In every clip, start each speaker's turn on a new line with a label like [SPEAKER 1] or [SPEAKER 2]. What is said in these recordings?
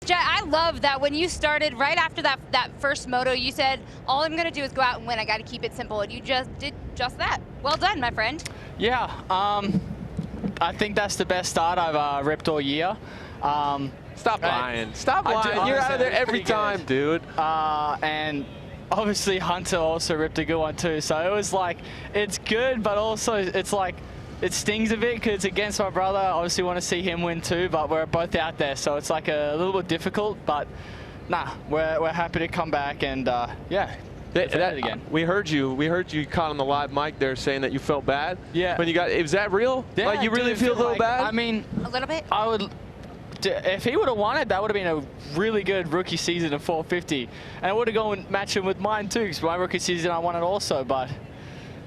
[SPEAKER 1] Jett, I love that when you started right after that first moto, you said, all I'm going to do is go out and win. I got to keep it simple. And you just did just that. Well done, my friend.
[SPEAKER 2] Yeah, I think that's the best start I've ripped all year.
[SPEAKER 3] Stop lying. Stop lying. You're out of there every time, dude.
[SPEAKER 2] And obviously Hunter also ripped a good one too. So it was like, it's good, but also it's like, it stings a bit because it's against my brother. I obviously want to see him win too, but we're both out there. So it's like a little bit difficult, but nah, we're happy to come back and yeah. Again.
[SPEAKER 3] We heard you caught on the live mic there saying that you felt bad.
[SPEAKER 2] Yeah.
[SPEAKER 3] When you got, is that real?
[SPEAKER 2] Yeah,
[SPEAKER 3] like you really feel a little bad?
[SPEAKER 2] I mean,
[SPEAKER 1] a little bit.
[SPEAKER 2] I would, if he would have won it, that would have been a really good rookie season of 450. And I would have gone matching with mine too, because my rookie season I won it also, but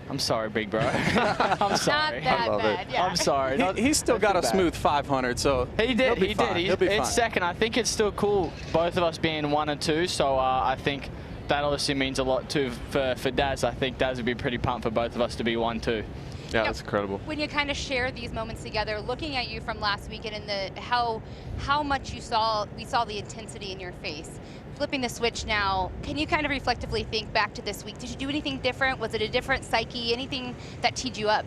[SPEAKER 2] I'm sorry, big bro. I'm sorry.
[SPEAKER 1] Not that bad, yeah.
[SPEAKER 2] I'm sorry.
[SPEAKER 4] He's still got a smooth 500, so
[SPEAKER 2] he did.
[SPEAKER 4] He'll be fine.
[SPEAKER 2] It's second. I think it's still cool, both of us being 1 and 2. So I think that obviously means a lot too for Daz. I think Daz would be pretty pumped for both of us to be 1-2.
[SPEAKER 3] Yeah, that's incredible.
[SPEAKER 1] When you kind of share these moments together, looking at you from last weekend and how much we saw the intensity in your face. Flipping the switch now, can you kind of reflectively think back to this week? Did you do anything different? Was it a different psyche? Anything that teed you up?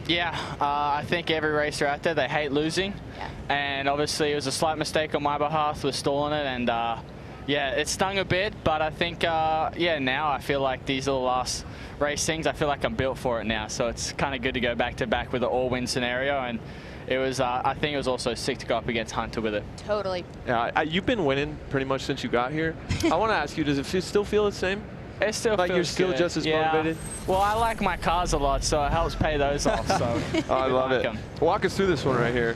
[SPEAKER 2] Yeah, I think every racer out there, they hate losing.
[SPEAKER 1] Yeah.
[SPEAKER 2] And obviously it was a slight mistake on my behalf with stalling it, and yeah, it stung a bit, but I think, yeah, now I feel like these are the last race things. I feel like I'm built for it now, so it's kind of good to go back-to-back with an all-win scenario, and it was, I think it was also sick to go up against Hunter with it.
[SPEAKER 1] Totally.
[SPEAKER 3] Yeah, you've been winning pretty much since you got here. I want to ask you, does it still feel the same?
[SPEAKER 2] It still
[SPEAKER 3] like
[SPEAKER 2] feels
[SPEAKER 3] you're still
[SPEAKER 2] good.
[SPEAKER 3] just as
[SPEAKER 2] yeah.
[SPEAKER 3] motivated?
[SPEAKER 2] Well, I like my cars a lot, so it helps pay those off. So
[SPEAKER 3] oh, I love it. Walk us through this one right here.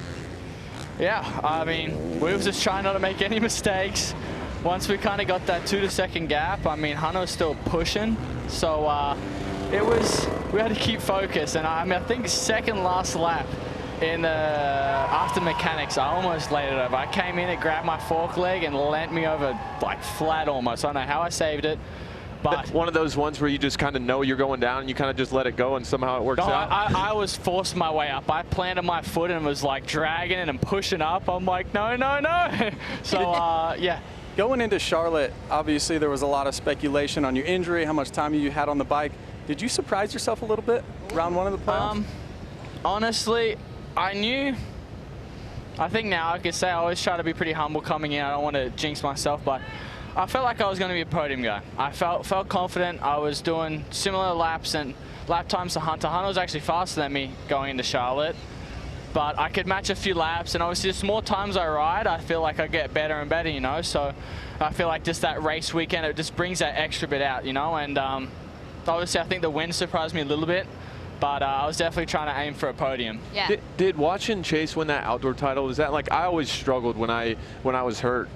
[SPEAKER 2] Yeah, I mean, we were just trying not to make any mistakes. Once we kind of got that 2-second gap, I mean, Hunter was still pushing, so we had to keep focused. And I mean, I think second last lap in the after mechanics, I almost laid it over. I came in, it grabbed my fork leg and leant me over like flat almost. I don't know how I saved it, but
[SPEAKER 3] one of those ones where you just kind of know you're going down and you kind of just let it go and somehow it works out.
[SPEAKER 2] I was forced my way up. I planted my foot and was like dragging it and pushing up. I'm like, no, no, no. So yeah.
[SPEAKER 4] Going into Charlotte, obviously there was a lot of speculation on your injury, how much time you had on the bike. Did you surprise yourself a little bit round one of the playoffs?
[SPEAKER 2] Honestly, I knew. I think now I could say I always try to be pretty humble coming in. I don't want to jinx myself, but I felt like I was going to be a podium guy. I felt confident. I was doing similar laps and lap times to Hunter. Hunter was actually faster than me going into Charlotte, but I could match a few laps, and obviously the more times I ride, I feel like I get better and better, you know. So I feel like just that race weekend, it just brings that extra bit out, you know. And obviously I think the win surprised me a little bit, but I was definitely trying to aim for a podium.
[SPEAKER 1] Yeah.
[SPEAKER 3] Did watching Chase win that outdoor title, was that like, I always struggled when I was hurt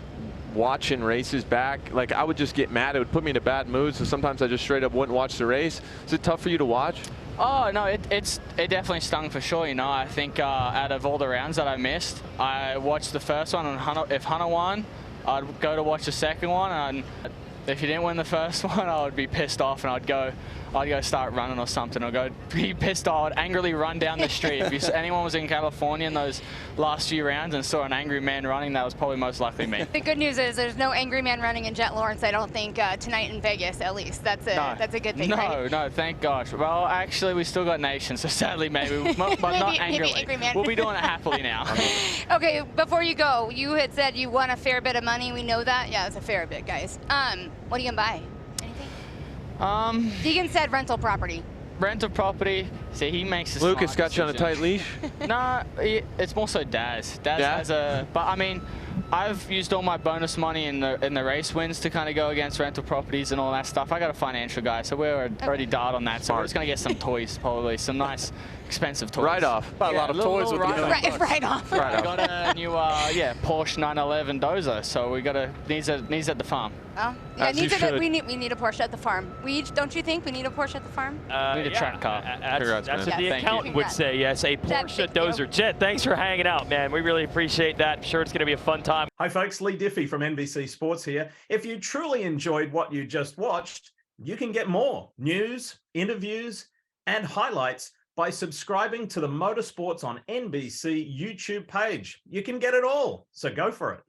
[SPEAKER 3] watching races back. Like I would just get mad. It would put me in a bad mood, so sometimes I just straight up wouldn't watch the race. Is it tough for you to watch?
[SPEAKER 2] Oh, no, it definitely stung for sure, you know. I think out of all the rounds that I missed, I watched the first one, and if Hunter won, I'd go to watch the second one, and if he didn't win the first one, I would be pissed off, and I'd go start running or something, or go be pissed off. I'd angrily run down the street. If anyone was in California in those last few rounds and saw an angry man running, that was probably most likely me.
[SPEAKER 1] The good news is there's no angry man running in Jett Lawrence, I don't think, tonight in Vegas, at least. That's a good thing, right?
[SPEAKER 2] No, thank gosh. Well, actually, we still got nations, so sadly, maybe, but not angrily.
[SPEAKER 1] Maybe angry man.
[SPEAKER 2] We'll be doing it happily now.
[SPEAKER 1] Okay, before you go, you had said you won a fair bit of money. We know that. Yeah, it's a fair bit, guys. What are you going to buy? Anything? Deegan said rental property.
[SPEAKER 2] Rental property. See, he makes a
[SPEAKER 3] Lucas
[SPEAKER 2] smart
[SPEAKER 3] got you on a
[SPEAKER 2] decision.
[SPEAKER 3] tight leash?
[SPEAKER 2] No, it's more so Daz. Daz has a, but I mean, I've used all my bonus money in the race wins to kind of go against rental properties and all that stuff. I got a financial guy, so we're already dialed on that. So we're just gonna get some toys, probably some nice, expensive toys.
[SPEAKER 3] Right off.
[SPEAKER 4] Buy a lot of toys with the
[SPEAKER 1] Right off.
[SPEAKER 2] Right off. Got a new, yeah, Porsche 911 Dozer, so we needs at the farm.
[SPEAKER 1] Oh, yeah, we need a Porsche at the farm. Don't you think we need a Porsche at the farm?
[SPEAKER 2] We need a track car.
[SPEAKER 3] Congrats,
[SPEAKER 5] that's
[SPEAKER 3] man.
[SPEAKER 5] what the
[SPEAKER 2] Thank
[SPEAKER 5] accountant
[SPEAKER 1] you.
[SPEAKER 5] would say, yes, a Porsche Dozer. Jett, thanks for hanging out, man. We really appreciate that. I'm sure it's going to be a fun time.
[SPEAKER 6] Hi folks, Lee Diffie from NBC Sports here. If you truly enjoyed what you just watched, you can get more news, interviews, and highlights by subscribing to the Motorsports on NBC YouTube page. You can get it all, so go for it.